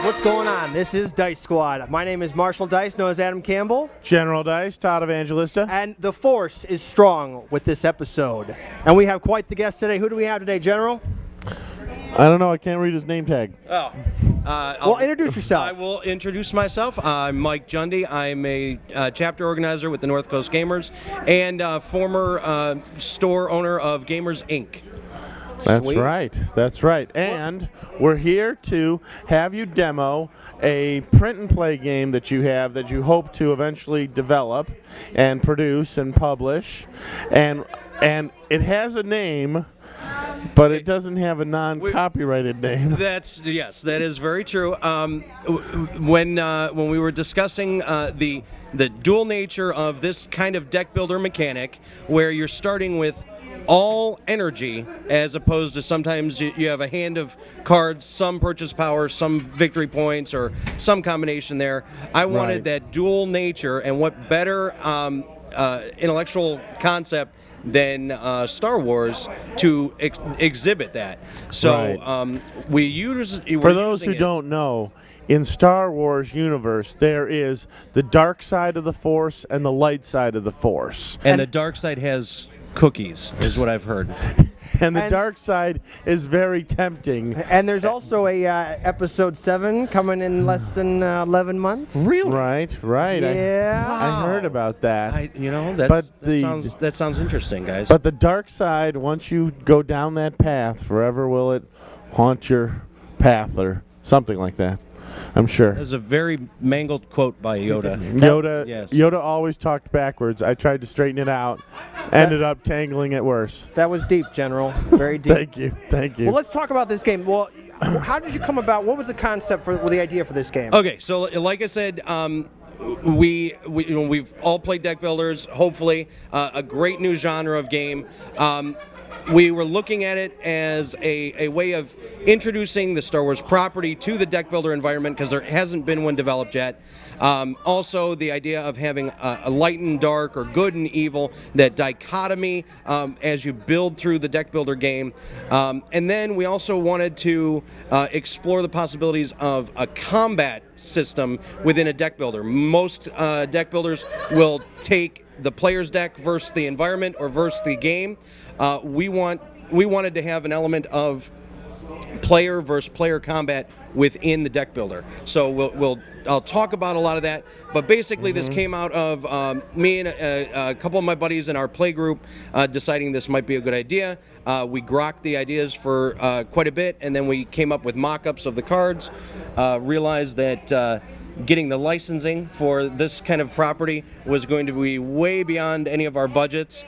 What's going on? This is Dice Squad. My name is Marshall Dice, known as Adam Campbell. General Dice, Todd Evangelista. And the force is strong with this episode. And we have quite the guest today. Who do we have today, General? I don't know. I can't read his name tag. Oh. Well, introduce yourself. I will introduce myself. I'm Mike Jundi. I'm a chapter organizer with the North Coast Gamers and former store owner of Gamers Inc. That's Sweet. right. That's right. And we're here to have you demo a print and play game that you have that you hope to eventually develop and produce and publish. And it has a name, but it doesn't have a non-copyrighted name. Yes, that is very true. When we were discussing the dual nature of this kind of deck builder mechanic, where you're starting with all energy, as opposed to sometimes you have a hand of cards, some purchase power, some victory points, or some combination there. I wanted that dual nature, and what better intellectual concept than Star Wars to exhibit that. So we use. For those who don't know, in Star Wars universe, there is the dark side of the Force and the light side of the Force. And the dark side has cookies, is what I've heard. And the dark side is very tempting. And there's also a episode 7 coming in less than 11 months. Really? Right. Yeah. I heard about that. That sounds interesting, guys. But the dark side, once you go down that path, forever will it haunt your path or something like that. I'm sure. There's a very mangled quote by Yoda. Yoda always talked backwards. I tried to straighten it out. Ended up tangling it worse. That was deep, General. Very deep. Thank you. Well, let's talk about this game. Well, how did you come about? What was the concept for the idea for this game? Okay, so like I said, we've all played deck builders. Hopefully, a great new genre of game. We were looking at it as a way of introducing the Star Wars property to the deck builder environment, because there hasn't been one developed yet. Also, the idea of having a light and dark, or good and evil, that dichotomy as you build through the deck builder game. And then we also wanted to explore the possibilities of a combat system within a deck builder. Most deck builders will take the player's deck versus the environment or versus the game. We wanted to have an element of player versus player combat within the deck builder. So I'll talk about a lot of that, but basically this came out of me and a couple of my buddies in our play group deciding this might be a good idea. We grokked the ideas for quite a bit, and then we came up with mock-ups of the cards, realized that getting the licensing for this kind of property was going to be way beyond any of our budgets.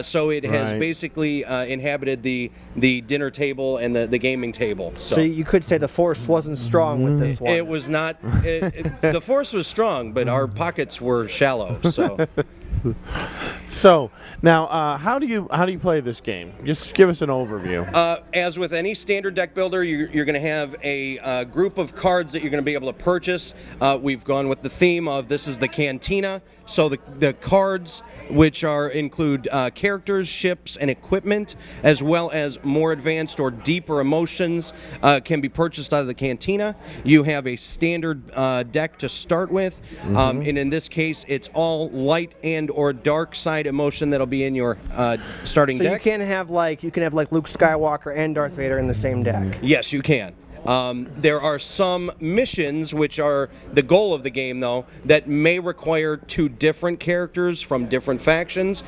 So it has basically inhabited the dinner table and the gaming table. So you could say the force wasn't strong with this one. It was not. The force was strong, but our pockets were shallow. So. So now, how do you play this game? Just give us an overview. As with any standard deck builder, you're going to have a group of cards that you're going to be able to purchase. We've gone with the theme of this is the cantina. So the cards, which include characters, ships, and equipment, as well as more advanced or deeper emotions, can be purchased out of the cantina. You have a standard deck to start with, and in this case, it's all light and or dark side emotion that'll be in your starting deck. So you can have like Luke Skywalker and Darth Vader in the same deck. Yes, you can. There are some missions, which are the goal of the game, though, that may require 2 different characters from different factions.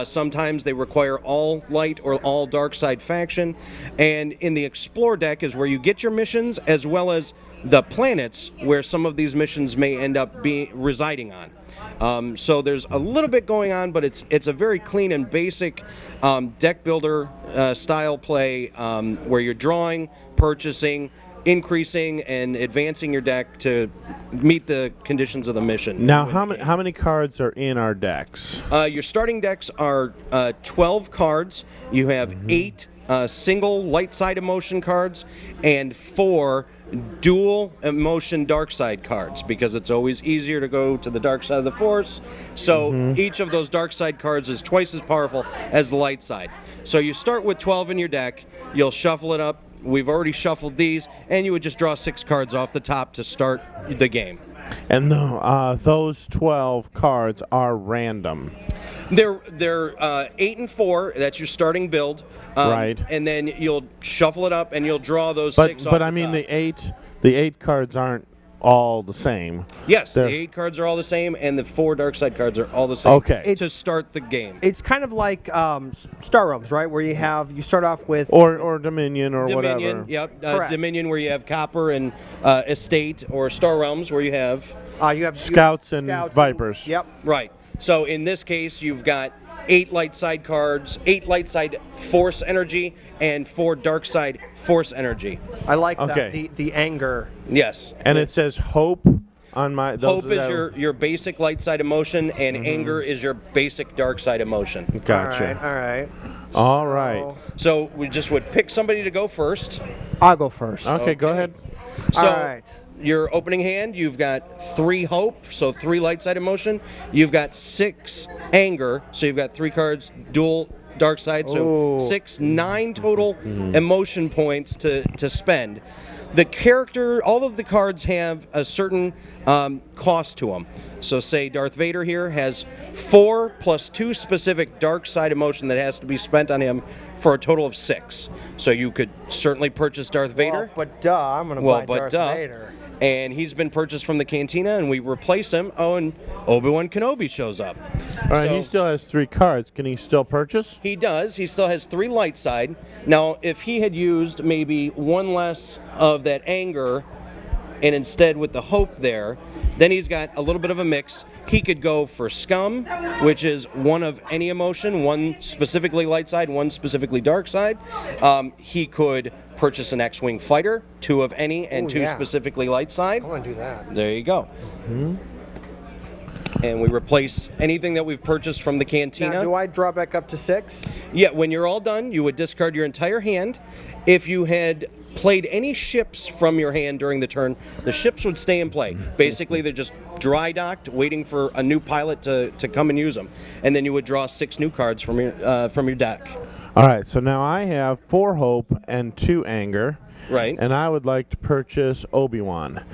Sometimes they require all light or all dark side faction. And in the Explore deck is where you get your missions, as well as the planets where some of these missions may end up residing on. So there's a little bit going on, but it's a very clean and basic deck builder style play, where you're drawing, purchasing, increasing, and advancing your deck to meet the conditions of the mission. Now, how many cards are in our decks? Your starting decks are 12 cards. You have 8 single light side emotion cards and 4 dual emotion dark side cards, because it's always easier to go to the dark side of the force. So each of those dark side cards is twice as powerful as the light side. So you start with 12 in your deck, you'll shuffle it up we've already shuffled these, and you would just draw 6 cards off the top to start the game. And those 12 cards are random. They're 8 and 4. That's your starting build. Right. And then you'll shuffle it up, and you'll draw those 6 off But the I mean, top. the eight cards aren't all the same. Yes, They're- the 8 cards are all the same, and the 4 dark side cards are all the same. Okay. To start the game. It's kind of like Star Realms, right? Where you start off with Or Dominion or Dominion, whatever. yep. Correct. Dominion, where you have Copper and Estate, or Star Realms, where you have Scouts and Vipers. Yep. right. So in this case, you've got 8 light side cards, 8 light side force energy, and 4 dark side force energy. I like Okay. that. The anger. Yes. And it says hope on my. Hope is your basic light side emotion, and anger is your basic dark side emotion. Gotcha. All right. All right. So we just would pick somebody to go first. I'll go first. Okay, go ahead. So All right. your opening hand, you've got 3 hope, so 3 light side emotion. You've got 6 anger, so you've got 3 cards dual dark side, so Ooh. 6, 9 total emotion points to spend. The character, all of the cards have a certain cost to them. So say Darth Vader here has 4 plus 2 specific dark side emotion that has to be spent on him for a total of 6. So you could certainly purchase Darth Vader. Well, but I'm going to Well, buy but Darth Vader. And he's been purchased from the cantina, and we replace him. Oh, and Obi-Wan Kenobi shows up. All right, So he still has 3 cards. Can he still purchase? he does. He still has 3 light side. Now, if he had used maybe 1 less of that anger, and instead with the hope there, then he's got a little bit of a mix. He could go for scum, which is 1 of any emotion, 1 specifically light side, 1 specifically dark side. He could purchase an X-Wing fighter, 2 of any, and Ooh, 2 yeah. specifically light side. I want to do that. There you go. And we replace anything that we've purchased from the cantina. Now, do I draw back up to 6? Yeah, when you're all done, you would discard your entire hand. If you had played any ships from your hand during the turn, the ships would stay in play. Basically, they're just dry docked, waiting for a new pilot to come and use them. And then you would draw 6 new cards from your deck. All right, so now I have 4 hope and 2 anger. Right. And I would like to purchase Obi-Wan.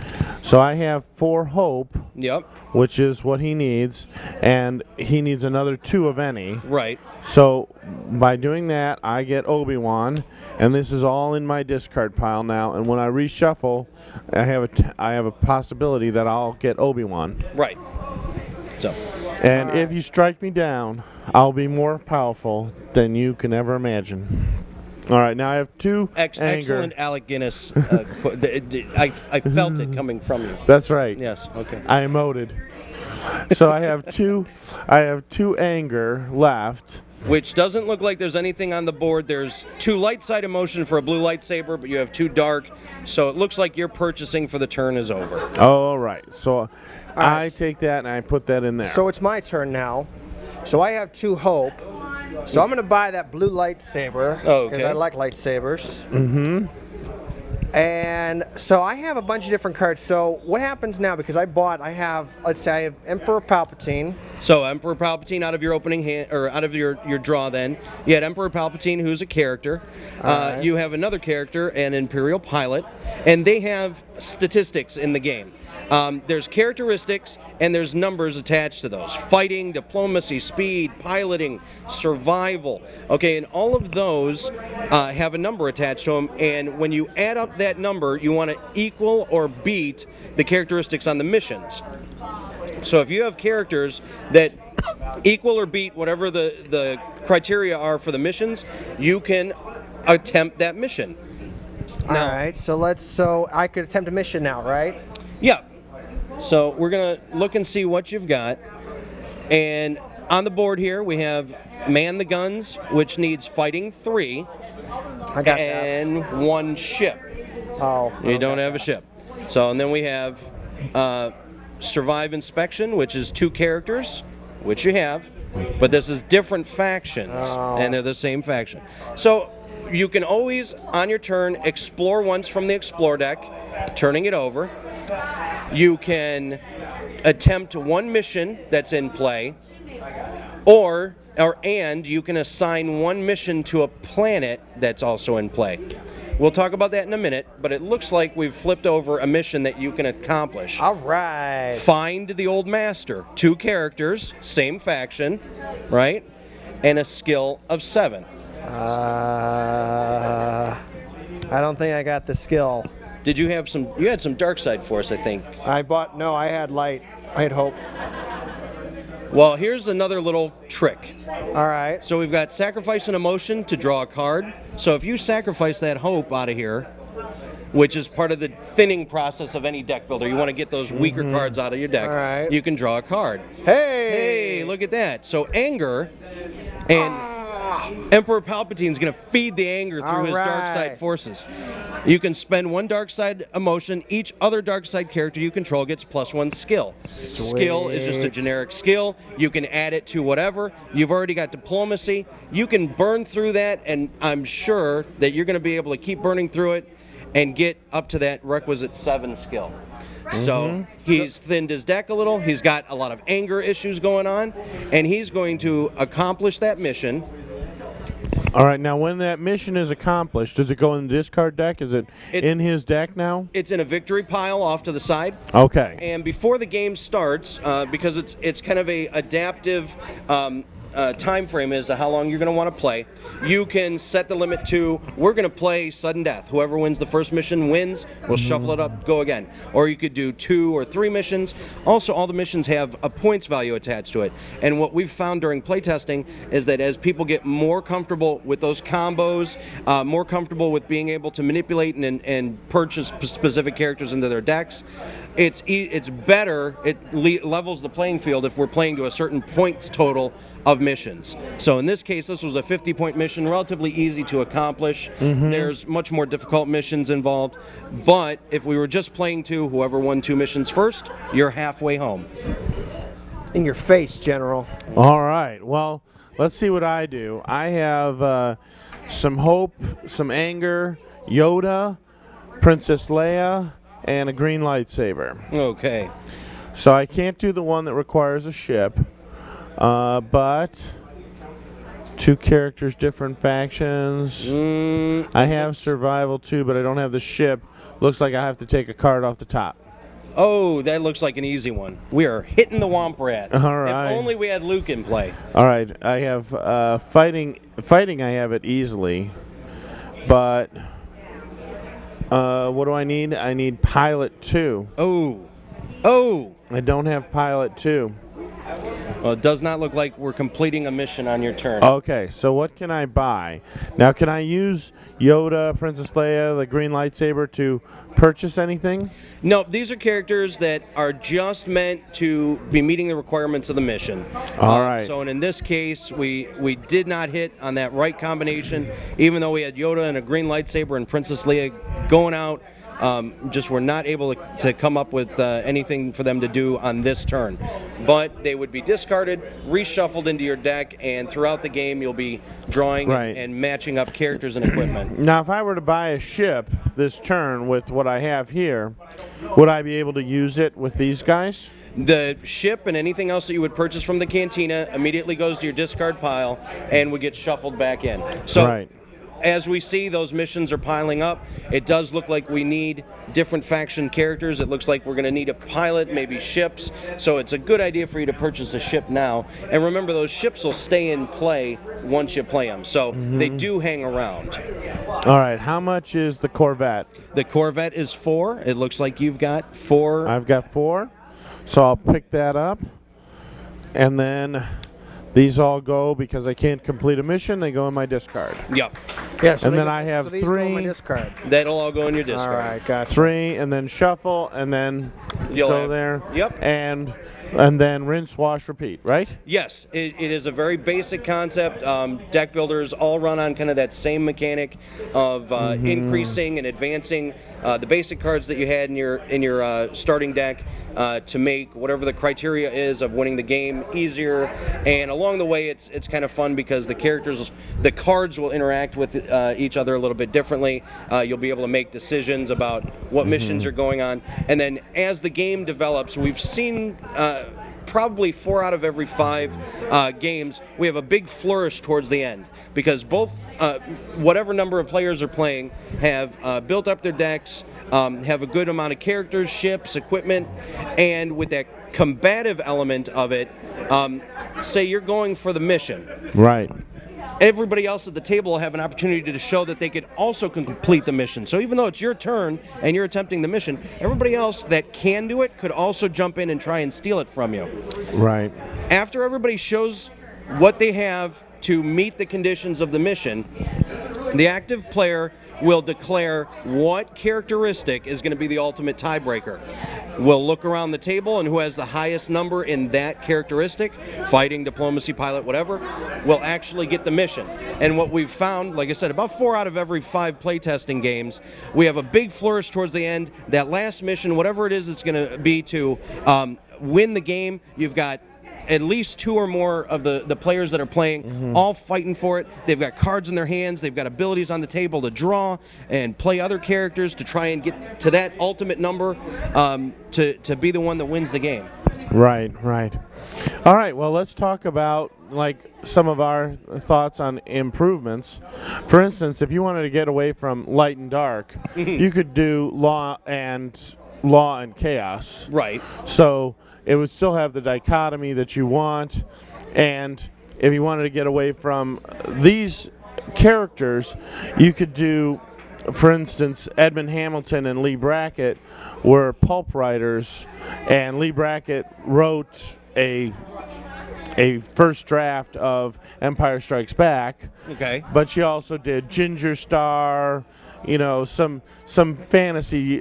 So I have 4 hope, Yep. which is what he needs, and he needs another 2 of any. Right. So by doing that, I get Obi-Wan, and this is all in my discard pile now. And when I reshuffle, I have a possibility that I'll get Obi-Wan. Right. So. And if you strike me down, I'll be more powerful than you can ever imagine. All right, now I have 2 anger. Excellent, Alec Guinness. I felt it coming from you. That's right. Yes. Okay. I emoted. So I have 2 anger left. Which doesn't look like there's anything on the board. There's 2 light side emotion for a blue lightsaber, but you have 2 dark. So it looks like your purchasing for the turn is over. All right. So I right. take that and I put that in there. So it's my turn now. So I have 2 hope. So I'm going to buy that blue lightsaber because Okay. I like lightsabers. Mm-hmm. And so I have a bunch of different cards. So what happens now? Because let's say I have Emperor Palpatine. So Emperor Palpatine out of your opening hand, or out of your draw then. You had Emperor Palpatine, who's a character. Alright. You have another character, an Imperial pilot, and they have statistics in the game. There's characteristics and there's numbers attached to those. Fighting, diplomacy, speed, piloting, survival. Okay, and all of those have a number attached to them, and when you add up that number, you want to equal or beat the characteristics on the missions. So if you have characters that equal or beat whatever the criteria are for the missions, you can attempt that mission. All right. So I could attempt a mission now, right? Yeah. So we're going to look and see what you've got. And on the board here, we have Man the Guns, which needs fighting 3, I got and 1 ship. that. Oh. You don't have a ship. So, and then we have Survive Inspection, which is 2 characters, which you have, but this is different factions, and they're the same faction. So you can always, on your turn, explore once from the Explore deck, turning it over. You can attempt 1 mission that's in play, and you can assign 1 mission to a planet that's also in play. We'll talk about that in a minute, but it looks like we've flipped over a mission that you can accomplish. All right. Find the Old Master. 2 characters, same faction, right? And a skill of 7. I don't think I got the skill. Did you have some? You had some dark side force, I think. No, I had light. I had hope. Well, here's another little trick. All right. So we've got sacrifice an emotion to draw a card. So if you sacrifice that hope out of here, which is part of the thinning process of any deck builder, you want to get those weaker cards out of your deck. All right. You can draw a card. Hey! Hey, look at that. So anger and Emperor Palpatine's going to feed the anger through his dark side forces. You can spend 1 dark side emotion. Each other dark side character you control gets +1 skill. Sweet. Skill is just a generic skill. You can add it to whatever. You've already got diplomacy. You can burn through that, and I'm sure that you're going to be able to keep burning through it and get up to that requisite 7 skill. So he's thinned his deck a little. He's got a lot of anger issues going on, and he's going to accomplish that mission. All right, now when that mission is accomplished, does it go in the discard deck? Is it in his deck now? It's in a victory pile off to the side. Okay. And before the game starts, because it's kind of a adaptive time frame as to how long you're going to want to play, you can set the limit to, we're going to play sudden death. Whoever wins the first mission wins. We'll shuffle it up, go again. Or you could do 2 or 3 missions. Also, all the missions have a points value attached to it. And what we've found during playtesting is that as people get more comfortable with those combos, more comfortable with being able to manipulate and purchase specific characters into their decks, it's better, it levels the playing field if we're playing to a certain points total of missions. So in this case, this was a 50-point mission, relatively easy to accomplish. There's much more difficult missions involved, but if we were just playing 2, whoever won 2 missions first, you're halfway home. In your face, General. All right, well, let's see what I do. I have some hope, some anger, Yoda, Princess Leia, and a green lightsaber. Okay. So I can't do the one that requires a ship. But 2 characters, different factions. I have survival too, but I don't have the ship. Looks like I have to take a card off the top. Oh, that looks like an easy one. We are hitting the Womp Rat. All right. If only we had Luke in play. All right, I have fighting. I have it easily, but what do I need? I need pilot 2. Oh. I don't have pilot 2. Well, it does not look like we're completing a mission on your turn. Okay, so what can I buy? Now, can I use Yoda, Princess Leia, the green lightsaber to purchase anything? No, these are characters that are just meant to be meeting the requirements of the mission. All right. So in this case, we did not hit on that right combination, even though we had Yoda and a green lightsaber and Princess Leia going out. Just were not able to come up with anything for them to do on this turn. But they would be discarded, reshuffled into your deck, and throughout the game you'll be drawing and matching up characters and equipment. Now, if I were to buy a ship this turn with what I have here, would I be able to use it with these guys? The ship and anything else that you would purchase from the cantina immediately goes to your discard pile and would get shuffled back in. So as we see those missions are piling up, it does look like we need different faction characters. It looks like we're going to need a pilot, maybe ships. So it's a good idea for you to purchase a ship now. And remember, those ships will stay in play once you play them. So they do hang around. All right, how much is the Corvette? The Corvette is 4. It looks like you've got 4. I've got 4. So I'll pick that up. And then these all go, because I can't complete a mission, they go in my discard. Yep. Yeah, so and then I have these 3. go in my discard. That'll all go in your discard. All right, gotcha. 3, and then shuffle, and then You'll go have, there. Yep. And then rinse, wash, repeat, right? Yes, it is a very basic concept. Deck builders all run on kind of that same mechanic of increasing and advancing the basic cards that you had in your starting deck to make whatever the criteria is of winning the game easier. And along the way, it's kind of fun because the cards will interact with each other a little bit differently. You'll be able to make decisions about what missions are going on. And then as the game develops, we've seen probably 4 out of every 5 games, we have a big flourish towards the end, because both whatever number of players are playing have built up their decks, have a good amount of characters, ships, equipment, and with that combative element of it, say you're going for the mission. Right. Everybody else at the table will have an opportunity to show that they could also complete the mission. So even though it's your turn and you're attempting the mission, everybody else that can do it could also jump in and try and steal it from you. Right. After everybody shows what they have to meet the conditions of the mission, the active player will declare what characteristic is going to be the ultimate tiebreaker. We'll look around the table, and who has the highest number in that characteristic, fighting, diplomacy, pilot, whatever, will actually get the mission. And what we've found, like I said, about 4 out of every 5 playtesting games, we have a big flourish towards the end. That last mission, whatever it is it's going to be to win the game, you've got at least 2 or more of the players that are playing all fighting for it. They've got cards in their hands, they've got abilities on the table to draw and play other characters to try and get to that ultimate number to be the one that wins the game. Right, right. All right, well, let's talk about like some of our thoughts on improvements. For instance, if you wanted to get away from light and dark, you could do law and chaos. Right. So it would still have the dichotomy that you want, and if you wanted to get away from these characters, you could do, for instance, Edmund Hamilton and Lee Brackett were pulp writers, and Lee Brackett wrote a first draft of Empire Strikes Back. Okay. But she also did Ginger Star, you know, some fantasy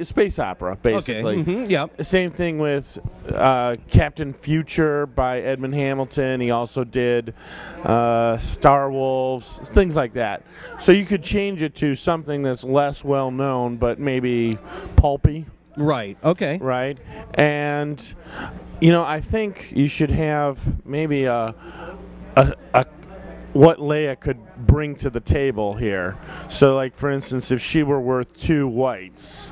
space opera, basically. Okay. Yep. Same thing with Captain Future by Edmund Hamilton. He also did Star Wolves, things like that. So you could change it to something that's less well known, but maybe pulpy. Right. Okay. Right. And you know, I think you should have maybe a what Leia could bring to the table here. So, like, for instance, if she were worth 2 whites,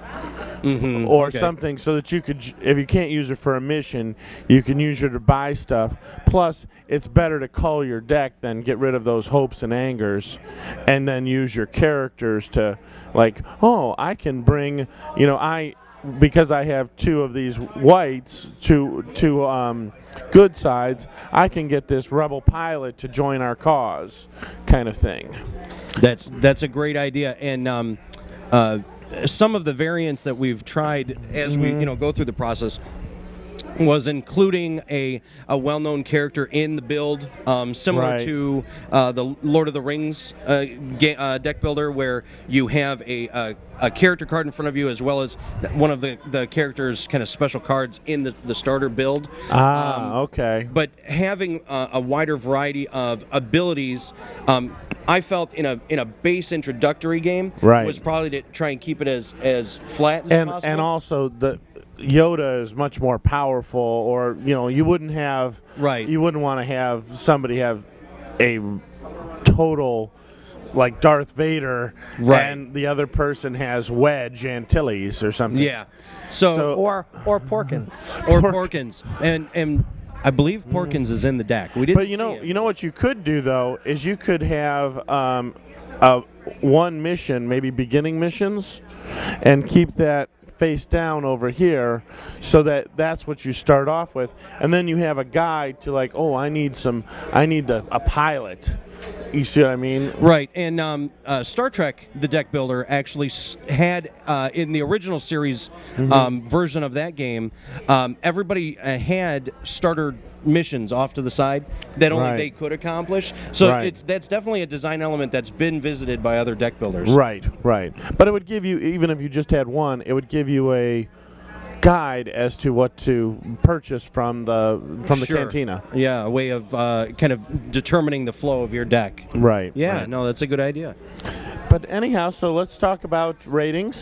or something, so that you could, if you can't use her for a mission, you can use her to buy stuff. Plus, it's better to cull your deck than get rid of those hopes and angers, and then use your characters to, like, oh, I can bring, you know, because I have 2 of these whites, two good sides, I can get this rebel pilot to join our cause, kind of thing. That's a great idea, and some of the variants that we've tried as we go through the process was including a well-known character in the build, similar to the Lord of the Rings deck builder, where you have a character card in front of you, as well as one of the character's kind of special cards in the starter build. Okay. But having a wider variety of abilities, I felt in a base introductory game was probably to try and keep it as flat as possible. And also the Yoda is much more powerful, or you wouldn't want to have somebody have a total like Darth Vader, and the other person has Wedge Antilles or something. Yeah. So or Porkins. Or Porkins. And I believe Porkins is in the deck. We didn't. But you know what you could do though is you could have one mission, maybe beginning missions, and keep that face down over here, so that's what you start off with, and then you have a guide to, like, oh, I need a pilot. You see what I mean? Right. And Star Trek, the deck builder, actually had in the original series version of that game, everybody had starter missions off to the side that only they could accomplish. So that's definitely a design element that's been visited by other deck builders. Right. But it would give you, even if you just had one, it would give you a guide as to what to purchase from the cantina. Yeah, a way of kind of determining the flow of your deck. Right. Yeah, no, that's a good idea. But anyhow, so let's talk about ratings.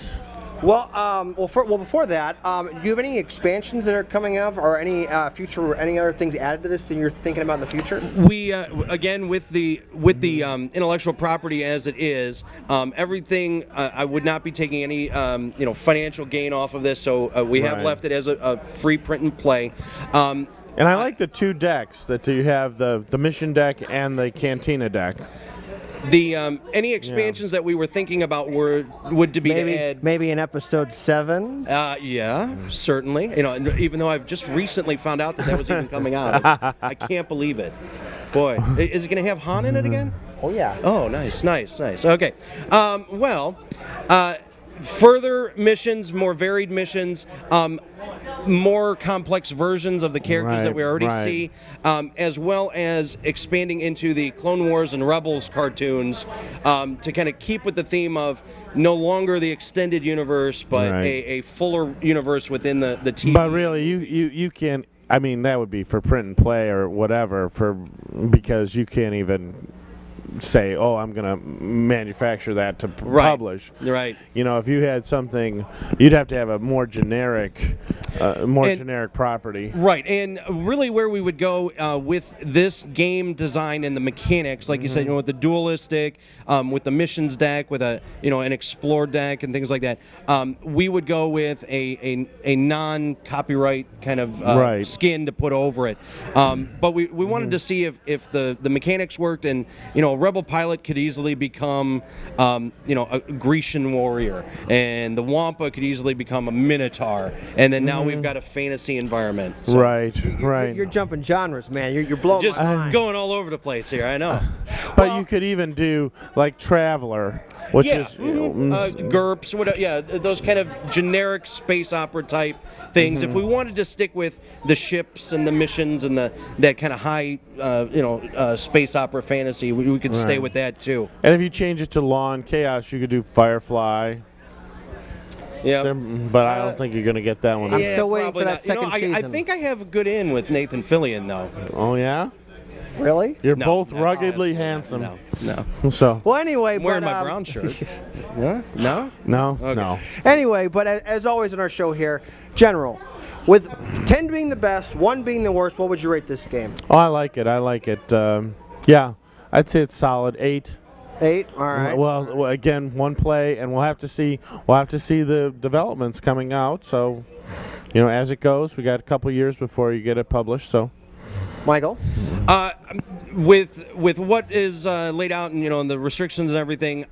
Well, before that, do you have any expansions that are coming up, or any other things added to this that you're thinking about in the future? We again, with the intellectual property as it is, everything, I would not be taking any financial gain off of this. So we have left it as a free print and play. And I like the 2 decks that you have, the mission deck and the Cantina deck. The any expansions that we were thinking about would to be to add. Maybe in episode 7. Yeah, certainly. You know, even though I've just recently found out that was even coming out, I can't believe it. Boy, is it going to have Han in it again? Oh yeah. Oh, nice. Okay. Further missions, more varied missions, more complex versions of the characters that we already see, as well as expanding into the Clone Wars and Rebels cartoons to kind of keep with the theme of no longer the extended universe, but a fuller universe within the TV. But really, you can't. I mean, that would be for print and play or whatever, because you can't even say, oh, I'm going to manufacture that to publish. Right. You know, if you had something, you'd have to have a more generic property. Right, and really where we would go with this game design and the mechanics, like you said, you know, with the dualistic, with the missions deck, with an explore deck and things like that, we would go with a non-copyright kind of skin to put over it. But we wanted to see if the mechanics worked, and a Rebel pilot could easily become a Grecian warrior, and the Wampa could easily become a Minotaur, and then now we've got a fantasy environment. So Right. You're jumping genres, man. You're blowing just my mind. going all over the place here. I know. But you could even do like Traveler, which is GURPS, whatever, those kind of generic space opera type things. If we wanted to stick with the ships and the missions and that kind of high space opera fantasy, we could stay with that too. And if you change it to Law and Chaos, you could do Firefly. Yeah, but I don't think you're going to get that one. I'm still waiting for that second season. I think I have a good in with Nathan Fillion, though. Oh, yeah? Really? You're both ruggedly handsome. No. So. Well, anyway, I'm wearing my brown shirt. No? No. Okay. No. Anyway, but as always in our show here, General, with 10 being the best, 1 being the worst, what would you rate this game? Oh, I like it. Yeah, I'd say it's solid 8. 8. All right. Well, again, 1 play, and we'll have to see the developments coming out. So, as it goes, we got a couple years before you get it published. So, Michael, with what is laid out and the restrictions and everything,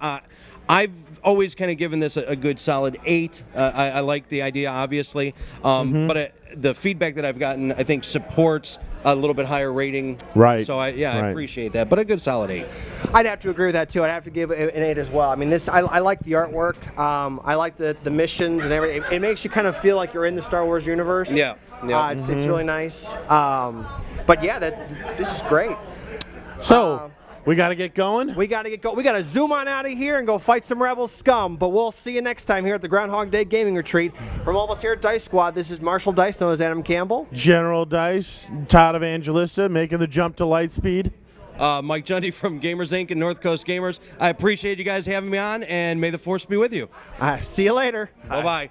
I've always kind of given this a good solid 8. I like the idea, obviously, but the feedback that I've gotten, I think, supports a little bit higher rating. Right. So I appreciate that, but a good solid 8. I'd have to agree with that too. I'd have to give it an 8 as well. I mean, I like the artwork. I like the missions and everything. It makes you kind of feel like you're in the Star Wars universe. Yeah. It's really nice. But yeah, this is great. So. We got to get going? We got to get going. We got to zoom on out of here and go fight some Rebel scum. But we'll see you next time here at the Groundhog Day Gaming Retreat. From all of us here at Dice Squad, this is Marshall Dice, known as Adam Campbell. General Dice, Todd Evangelista, making the jump to Lightspeed. Mike Jundi from Gamers Inc. and North Coast Gamers. I appreciate you guys having me on, and may the Force be with you. See you later. Bye-bye.